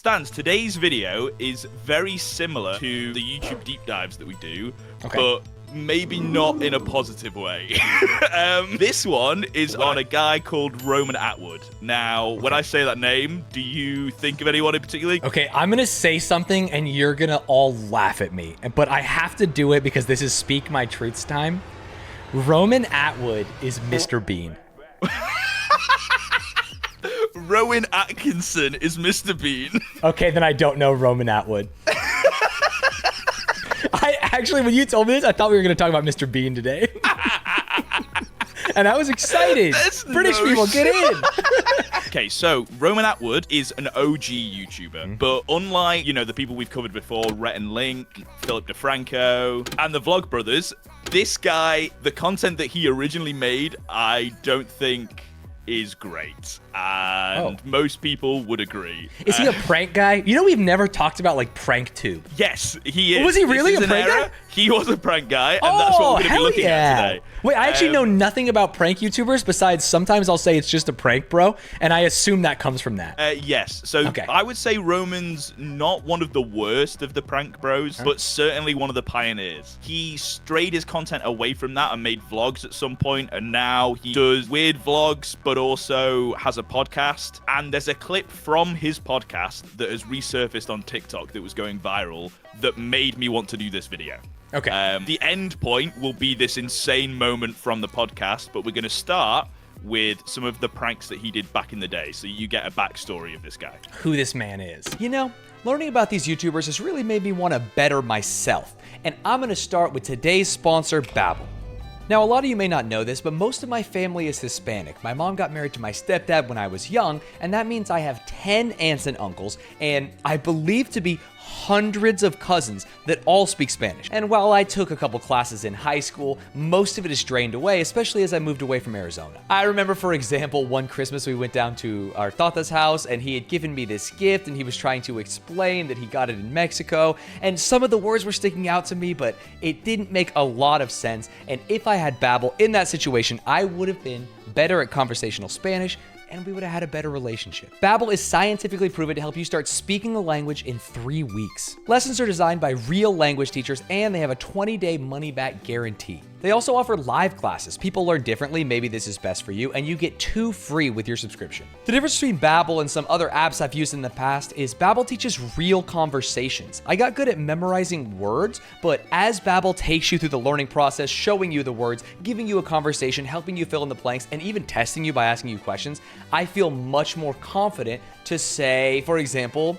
Stanz, today's video is very similar to the YouTube deep dives that we do, but maybe not in a positive way. This one is on a guy called Roman Atwood. Now, when I say that name, do you think of anyone in particular? Okay, I'm gonna say something and you're gonna all laugh at me, but I have to do it because this is Speak My Truths time. Roman Atwood is Mr. Bean. Rowan Atkinson is Mr. Bean. Okay, then I don't know Roman Atwood. Actually, when you told me this, I thought we were going to talk about Mr. Bean today. And I was excited. British people, get in. Okay, so Roman Atwood is an OG YouTuber, but unlike, you know, the people we've covered before, Rhett and Link, Philip DeFranco, and the Vlog Brothers, this guy, the content that he originally made, I don't think is great, and most people would agree. Is he a prank guy? You know, we've never talked about like prank tube. Yes, he is. Was he really a prank guy? He was a prank guy, and that's what we're going to be looking at today. Wait, I actually know nothing about prank YouTubers besides sometimes I'll say it's just a prank, bro, and I assume that comes from that. Yes, so I would say Roman's not one of the worst of the prank bros, but certainly one of the pioneers. He strayed his content away from that and made vlogs at some point, and now he does weird vlogs, but also has a podcast. And there's a clip from his podcast that has resurfaced on TikTok that was going viral that made me want to do this video. Okay. The end point will be this insane moment from the podcast, but we're going to start with some of the pranks that he did back in the day, so you get a backstory of this guy. Who this man is. You know, learning about these YouTubers has really made me want to better myself, and I'm going to start with today's sponsor, Babel. Now, a lot of you may not know this, but most of my family is Hispanic. My mom got married to my stepdad when I was young, and that means I have 10 aunts and uncles, and I believe to be hundreds of cousins that all speak Spanish. And while I took a couple classes in high school, most of it is drained away, especially as I moved away from Arizona. I remember, for example, one Christmas we went down to our Tata's house and he had given me this gift and he was trying to explain that he got it in Mexico, and some of the words were sticking out to me, but it didn't make a lot of sense. And if I had Babel in that situation, I would have been better at conversational Spanish, and we would have had a better relationship. Babel is scientifically proven to help you start speaking the language in 3 weeks. Lessons are designed by real language teachers, and they have a 20-day money-back guarantee. They also offer live classes. People learn differently, maybe this is best for you, and you get 2 free with your subscription. The difference between Babel and some other apps I've used in the past is Babel teaches real conversations. I got good at memorizing words, but as Babel takes you through the learning process, showing you the words, giving you a conversation, helping you fill in the blanks, and even testing you by asking you questions, I feel much more confident to say, for example,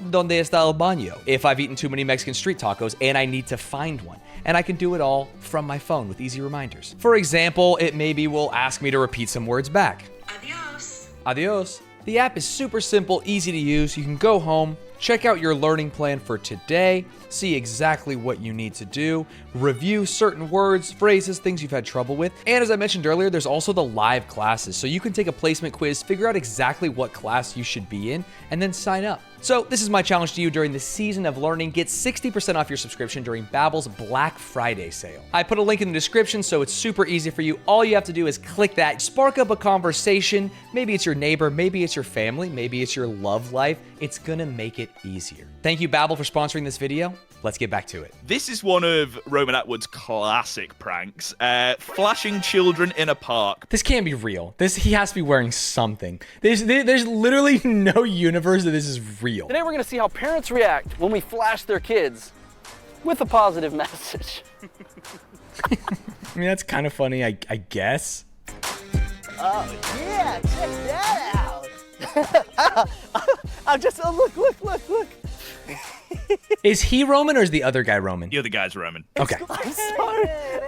¿Dónde está el baño? If I've eaten too many Mexican street tacos and I need to find one. And I can do it all from my phone with easy reminders. For example, it maybe will ask me to repeat some words back. Adios. Adios. The app is super simple, easy to use. You can go home, check out your learning plan for today, see exactly what you need to do, review certain words, phrases, things you've had trouble with. And as I mentioned earlier, there's also the live classes. So you can take a placement quiz, figure out exactly what class you should be in, and then sign up. So this is my challenge to you during the season of learning. Get 60% off your subscription during Babel's Black Friday sale. I put a link in the description, so it's super easy for you. All you have to do is click that, spark up a conversation. Maybe it's your neighbor, maybe it's your family, maybe it's your love life. It's gonna make it easier. Thank you, Babel, for sponsoring this video. Let's get back to it. This is one of Roman Atwood's classic pranks. Flashing children in a park. This can't be real. He has to be wearing something. There's literally no universe that this is real. Today we're gonna see how parents react when we flash their kids with a positive message. I mean, that's kind of funny, I guess. Oh yeah, check that out. Look. Is he Roman or is the other guy Roman? The other guy's Roman. Okay.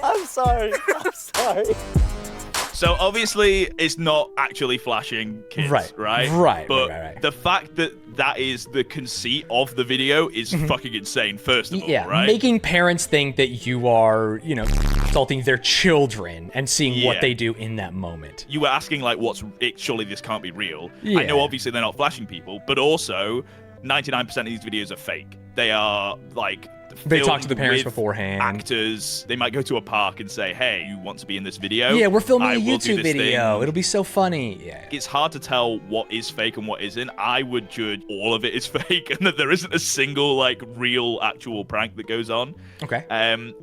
I'm sorry. So obviously it's not actually flashing kids, right? But the fact that that is the conceit of the video is fucking insane, first of all, right? Making parents think that you are, you know, assaulting their children and seeing what they do in that moment. You were asking, like, surely this can't be real. I know obviously they're not flashing people, but also 99% of these videos are fake. They are, like, They talk filmed to the parents with beforehand. Actors, they might go to a park and say, "Hey, you want to be in this video? Yeah, we're filming I a will do YouTube this video. thing." It'll be so funny. Yeah. It's hard to tell what is fake and what isn't. I would judge all of it is fake and that there isn't a single like real actual prank that goes on. Okay.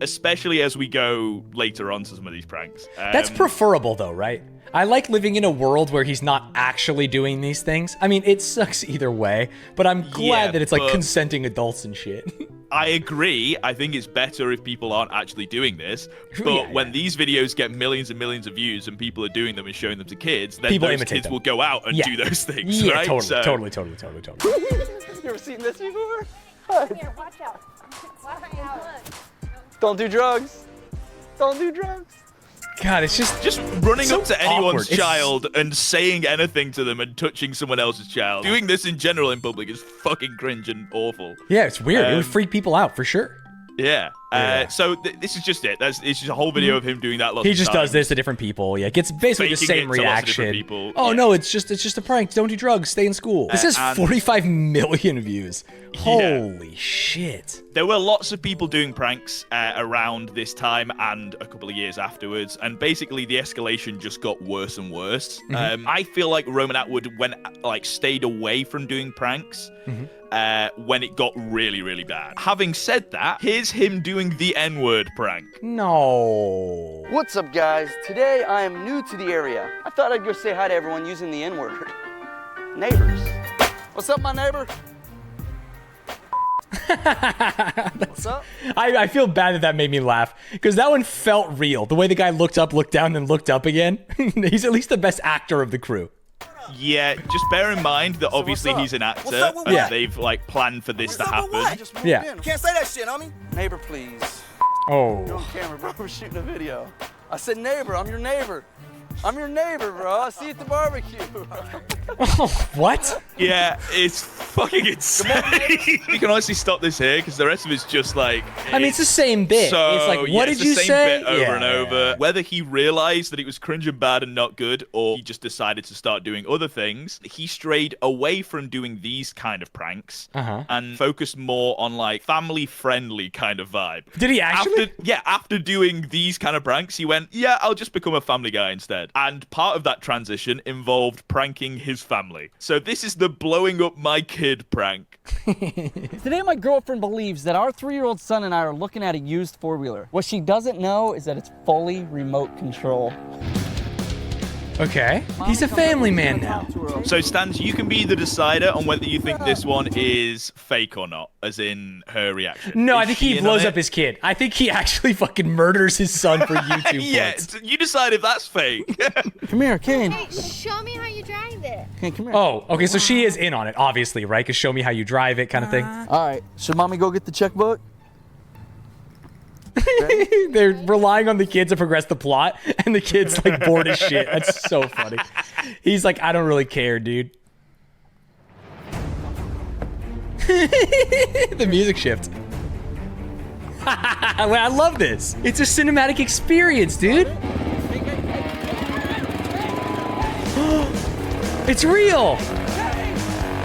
Especially as we go later on to some of these pranks. That's preferable though, right? I like living in a world where he's not actually doing these things. I mean, it sucks either way, but I'm glad that it's like consenting adults and shit. I agree. I think it's better if people aren't actually doing this. But when these videos get millions and millions of views and people are doing them and showing them to kids, then people those imitate kids them. will go out and do those things, Yeah, right? totally. You ever seen this before? Here, watch out. Watch out. Don't do drugs. Don't do drugs. God, it's just running so up to anyone's awkward. child and saying anything to them and touching someone else's child. Doing this in general in public is fucking cringe and awful. Yeah, it's weird. It would freak people out for sure. Yeah. So this is just it. It's just a whole video of him doing that. He just does this to different people. Yeah, gets basically the Faking same it to lots of different reaction. people. Oh Yeah. no, it's just a prank. Don't do drugs. Stay in school. This has and- 45 million views. Holy shit. There were lots of people doing pranks around this time and a couple of years afterwards, and basically the escalation just got worse and worse. I feel like Roman Atwood stayed away from doing pranks when it got really, really bad. Having said that, here's him doing the N-word prank. No. What's up, guys? Today I am new to the area. I thought I'd go say hi to everyone using the N-word. Neighbors. What's up, my neighbor? What's up? I feel bad that made me laugh because that one felt real. The way the guy looked up, looked down, then looked up again. He's at least the best actor of the crew. Yeah, just bear in mind that obviously up? he's an actor. What's up with and what? they've planned for this to happen. Yeah. Can't say that shit, homie. Neighbor, please. You're Oh. on camera, bro. We're shooting a video. I said neighbor. I'm your neighbor. I'm your neighbor, bro. I see you at the barbecue. What? Yeah, it's fucking insane. You can honestly stop this here because the rest of it's just like. I mean, it's the same bit. So, It's like, yeah, what it's did you the same say? bit over and over. Whether he realized that it was cringe and bad and not good, or he just decided to start doing other things, he strayed away from doing these kind of pranks and focused more on like family-friendly kind of vibe. Did he actually? After doing these kind of pranks, he went, yeah, I'll just become a family guy instead. And part of that transition involved pranking his family. So this is the blowing up my kid prank. Today, my girlfriend believes that our 3-year-old son and I are looking at a used 4-wheeler. What she doesn't know is that it's fully remote control. Okay. He's a family man now. So, Stanz, you can be the decider on whether you think this one is fake or not, as in her reaction. No, Is I think she he in blows on up it? his kid. I think he actually fucking murders his son for YouTube. Yeah, points. you decide if that's fake. Come here, Kane. Hey, show me how you drive it. Kane, come here. Oh, okay, so she is in on it, obviously, right? Because show me how you drive it kind of thing. All right. Should mommy go get the checkbook? They're relying on the kid to progress the plot, and the kid's like bored as shit. That's so funny. He's like, I don't really care, dude. The music shift. I love this. It's a cinematic experience, dude. It's real.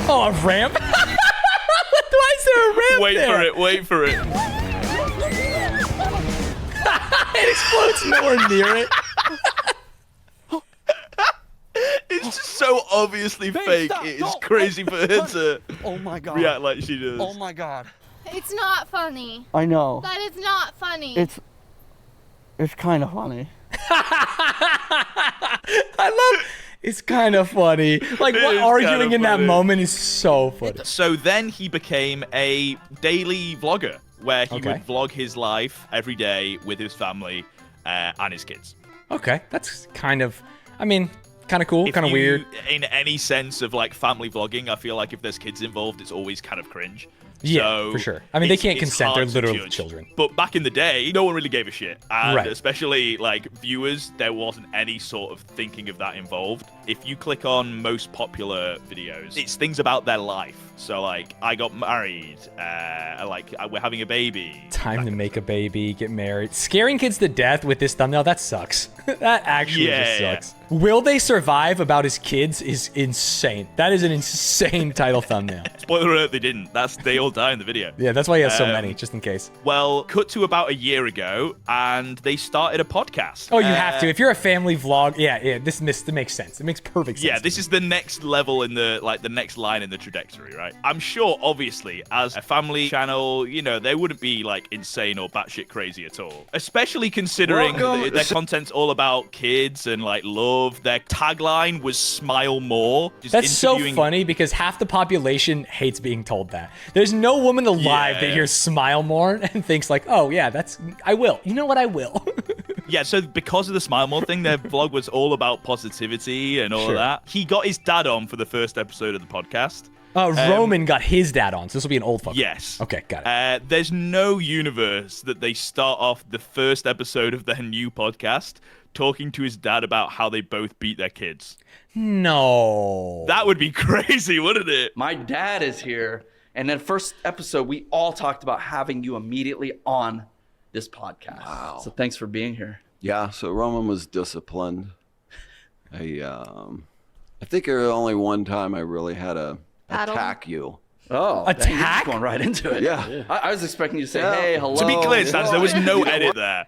Oh, a ramp? Why is there a ramp Wait there? for it, wait for it. It explodes nowhere near it. It's just so obviously fake. stop, It is don't, crazy for her to Oh my God. react like she does. Oh my God. It's not funny. I know. That is not funny. It's kind of funny. I love. It's kind of funny. Like, It what is arguing kinda in that funny. moment is so funny. So then he became a daily vlogger where he Okay. would vlog his life every day with his family and his kids. Okay, that's kind of. I mean, kind of cool, If kind of you- weird. In any sense of like family vlogging, I feel like if there's kids involved, it's always kind of cringe. Yeah, So for sure. I mean, they it's- can't it's consent. They're hard to literally judge. children. But back in the day, no one really gave a shit. And Right. especially like viewers, there wasn't any sort of thinking of that involved. If you click on most popular videos, it's things about their life. So like, I got married. We're having a baby. Time to make a baby, get married. Scaring kids to death with this thumbnail, that sucks. That actually just sucks. Will they survive about his kids is insane. That is an insane title thumbnail. Spoiler alert, they didn't. They all die in the video. Yeah, that's why he has so many, just in case. Well, cut to about a year ago, and they started a podcast. Oh, you have to. If you're a family vlog, this makes sense. It makes perfect sense. Yeah, this is the next level in the next line in the trajectory, right? I'm sure, obviously, as a family channel, they wouldn't be like insane or batshit crazy at all. Especially considering their content's all about kids and like love. Their tagline was "Smile More." That's so funny because half the population hates being told that. There's no woman alive that hears "Smile More" and thinks like, "Oh yeah, I will." You know what? I will. Yeah, so because of the Smile More thing, their vlog was all about positivity and all of that. He got his dad on for the first episode of the podcast. Roman got his dad on, so this will be an old fucker. Yes. Okay, got it. There's no universe that they start off the first episode of their new podcast talking to his dad about how they both beat their kids. No. That would be crazy, wouldn't it? My dad is here, and then first episode, we all talked about having you immediately on this podcast. Wow. So thanks for being here. Yeah, so Roman was disciplined. I think there was only one time I really had to Battle? attack you. Oh, Attack? dang, you're just going right into it. Yeah. I was expecting you to say, hey, hello. To be clear, Stanz, there was no edit there.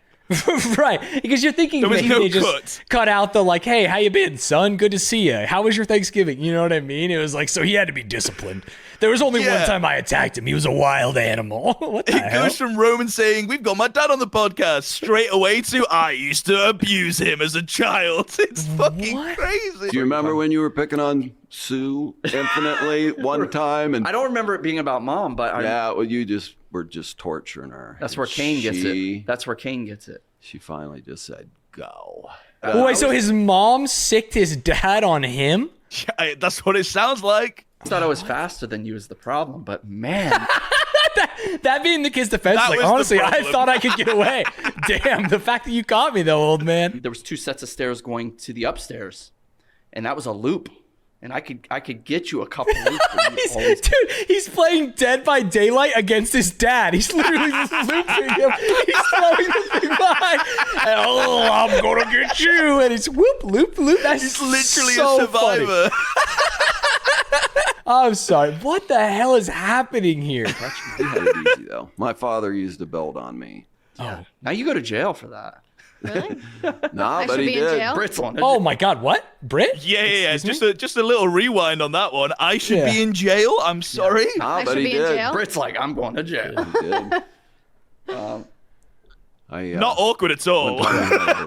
Right, because you're thinking There was maybe no they just cut out the like, hey, how you been, son? Good to see you. How was your Thanksgiving? You know what I mean? It was like, so he had to be disciplined. There was only one time I attacked him. He was a wild animal. What the It hell? goes from Roman saying, "We've got my dad on the podcast," straight away to, "I used to abuse him as a child." It's fucking crazy. Do you remember when you were picking on Sue infinitely one time? And I don't remember it being about mom, but you were just torturing her. that's where Cain gets it. That's where Cain gets it. She finally just said, "Go." Wait, so his mom sicked his dad on him? That's what it sounds like. I thought I was faster than you is the problem, but man. That being the kid's defense, That like, was the honestly, I problem. thought I could get away. Damn, the fact that you caught me, though, old man. There was 2 sets of stairs going to the upstairs, and that was a loop. And I could get you a couple loops. Dude, he's playing Dead by Daylight against his dad. He's literally just looping him. He's throwing the thing by. And, oh, I'm gonna get you. And it's whoop, loop, loop. That's He's literally so a survivor. I'm sorry. What the hell is happening here? We had it easy though. My father used a belt on me. Now you go to jail for that. Really? Nah, I but should he be in did. jail? Brit's on it. Oh my God, what? Brit? Yeah. Just a little rewind on that one. I should be in jail. I'm sorry. Nah, I but should he be in did. jail? Brit's like, I'm going to jail. He did. Not awkward at all.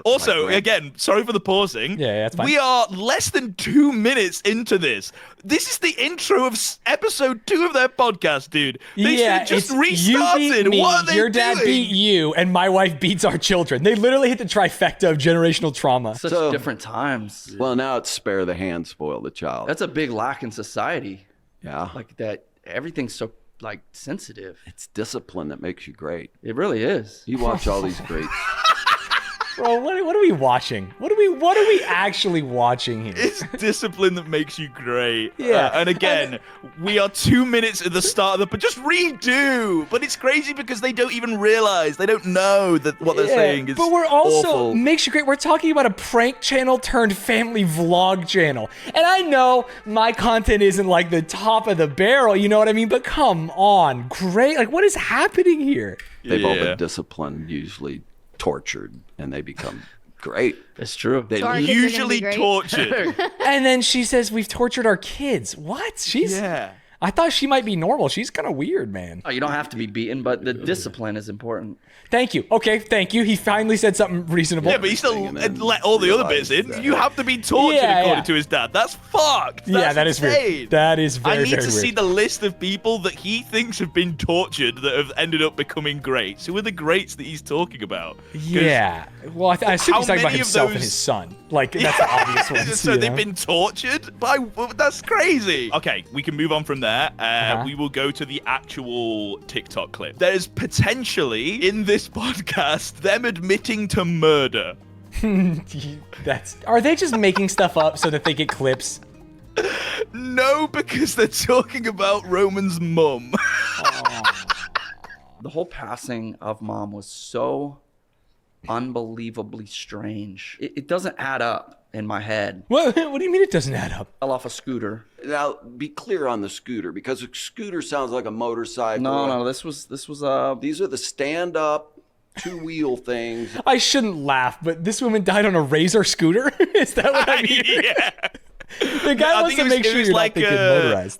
Also, again, sorry for the pausing. Yeah, that's fine. We are less than 2 minutes into this. This is the intro of episode 2 of their podcast, dude. They should have just it's restarted. You beat me, What are they your dad doing? beat you, and my wife beats our children. They literally hit the trifecta of generational trauma. Such So- different times. Well, now it's spare the hand, spoil the child. That's a big lack in society. yeah. Like that, everything's so like sensitive. It's discipline that makes you great. It really is. You watch all these greats. Bro, what are we watching? What are we actually watching here? It's discipline that makes you great. Yeah. And again, we are 2 minutes at the start of the... But just redo. But it's crazy because they don't even realize. They don't know that what they're saying is but we're also awful. makes you great. We're talking about a prank channel turned family vlog channel. And I know my content isn't like the top of the barrel, you know what I mean? But come on, great. Like, what is happening here? They've all Yeah. been disciplined, usually tortured, and they become great. It's true. They So our kids are gonna Usually be great? tortured. And then she says we've tortured our kids. What? Yeah. I thought she might be normal. She's kind of weird, man. Oh, you don't have to be beaten, but the discipline is important. Thank you. Okay, thank you. He finally said something reasonable. Yeah, but he still And then let all the other realize bits in. that- You have to be tortured Yeah, according yeah. to his dad. That's fucked. Yeah, That's that is insane. weird. That is very, I need very to weird. see the list of people that he thinks have been tortured that have ended up becoming greats. Who are the greats that he's talking about? 'Cause- Yeah. Well, I assume How he's talking about many of himself and those- his son. Like, that's the obvious one. So they've been tortured by... That's crazy. Okay, we can move on from there. We will go to the actual TikTok clip. There's potentially, in this podcast, them admitting to murder. Are they just making stuff up so that they get clips? No, because they're talking about Roman's mum. The whole passing of Mom was so unbelievably strange. It doesn't add up in my head. What do you mean it doesn't add up? Fell off a scooter. Now, be clear on the scooter, because a scooter sounds like a motorcycle. No, this was These are the stand-up, two-wheel things. I shouldn't laugh, but this woman died on a Razor scooter? Is that what I mean? Yeah. The guy wants to make sure you're not thinking motorized.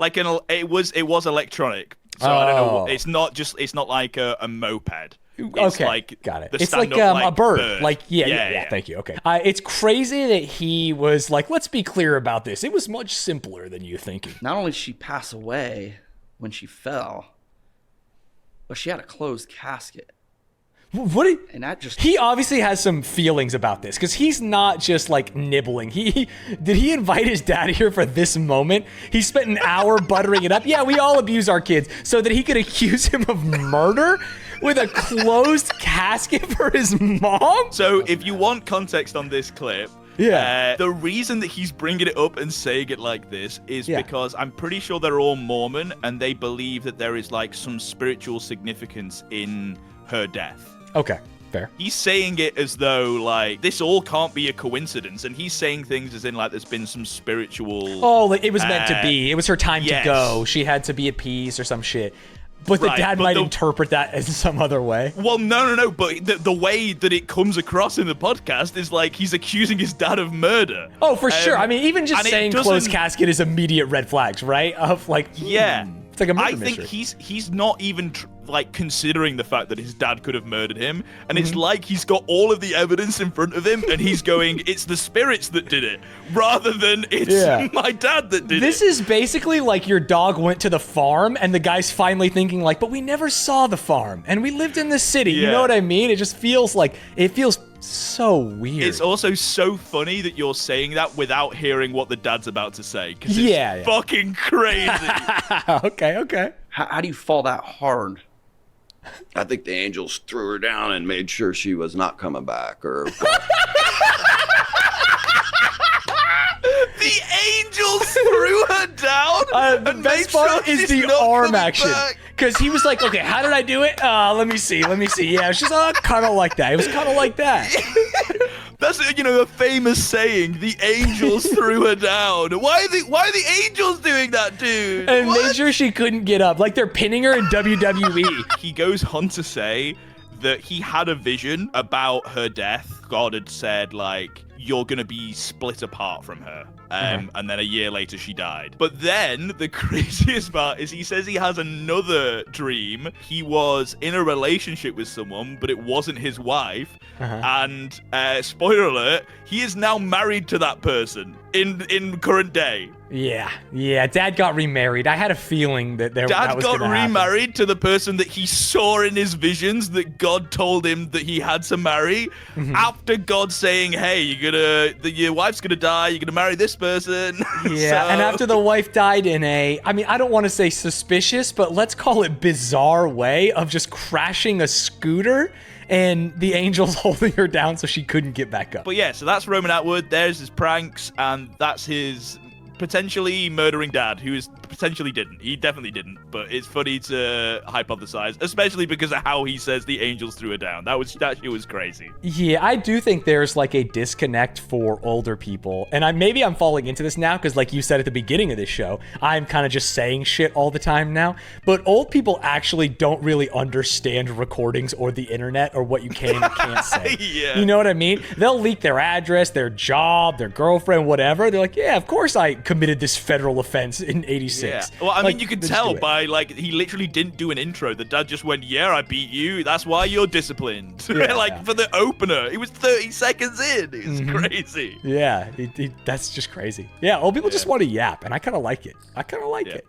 It was electronic. So I don't know. It's not like a moped. It's Okay, like got it. the It's like, stand-up, a bird. Like, yeah, yeah. thank you. Okay. It's crazy that he was like, let's be clear about this. It was much simpler than you thinking. Not only did she pass away when she fell, but she had a closed casket. What? And that just... He obviously has some feelings about this because he's not just like nibbling. Did he invite his dad here for this moment? He spent an hour buttering it up. Yeah, we all abuse our kids so that he could accuse him of murder with a closed casket for his mom. So if you want context on this clip, the reason that he's bringing it up and saying it like this is because I'm pretty sure they're all Mormon and they believe that there is like some spiritual significance in her death. Okay, fair. He's saying it as though, like, this all can't be a coincidence, and he's saying things as in, like, there's been some spiritual... Oh, like, it was meant to be. It was her time yes. to go. She had to be at peace or some shit. But the Right, dad but might the- interpret that in some other way. Well, no, but the way that it comes across in the podcast is, like, he's accusing his dad of murder. Oh, for sure. I mean, even just and it saying closed doesn't- casket is immediate red flags, right? Of, like, Yeah. it's like a murder I think mystery. he's not even like considering the fact that his dad could have murdered him, and Mm-hmm. it's like he's got all of the evidence in front of him, and he's going, "It's the spirits that did it," rather than it's my dad that did This it. is basically like your dog went to the farm and the guy's finally thinking like, but we never saw the farm and we lived in the city. You Yeah. know what I mean? It just feels like, it feels so weird. It's also so funny that you're saying that without hearing what the dad's about to say, because it's Yeah. fucking crazy. okay. How do you fall that hard? I think the angels threw her down and made sure she was not coming back, or The angels threw her down. The and best made part sure is she's the not arm coming action. back. Because he was like, okay, how did I do it? Let me see. Yeah, she's kind of like that. It was kind of like that. That's a famous saying. The angels threw her down. Why are the angels doing that, dude? And What? made sure she couldn't get up. Like they're pinning her in WWE. He goes on to say that he had a vision about her death. God had said, like, you're gonna be split apart from her. And then a year later she died. But then the craziest part is he says he has another dream. He was in a relationship with someone, but it wasn't his wife. And spoiler alert, he is now married to that person in current day. Yeah. Dad got remarried. I had a feeling that that Dad was got gonna happen. remarried to the person that he saw in his visions that God told him that he had to marry. After God saying, "Hey, your wife's gonna die. You're gonna marry this person." Yeah, and after the wife died in I don't want to say suspicious, but let's call it bizarre way of just crashing a scooter and the angels holding her down so she couldn't get back up. But yeah, so that's Roman Atwood. There's his pranks, and that's his potentially murdering dad, who is potentially didn't. He definitely didn't, but it's funny to hypothesize, especially because of how he says the angels threw her down. That shit was crazy. Yeah, I do think there's like a disconnect for older people. And maybe I'm falling into this now because like you said at the beginning of this show, I'm kind of just saying shit all the time now. But old people actually don't really understand recordings or the internet or what you can and can't say. Yeah. You know what I mean? They'll leak their address, their job, their girlfriend, whatever. They're like, yeah, of course I committed this federal offense in 86. Yeah. Well, I Like, mean, you could let's tell do it. by, like, he literally didn't do an intro. The dad just went, "Yeah, I beat you. That's why you're disciplined." Yeah, like, yeah. for the opener. It was 30 seconds in. It was crazy. Yeah, that's just crazy. Yeah, old people just want to yap, and I kind of like it. I kind of like it.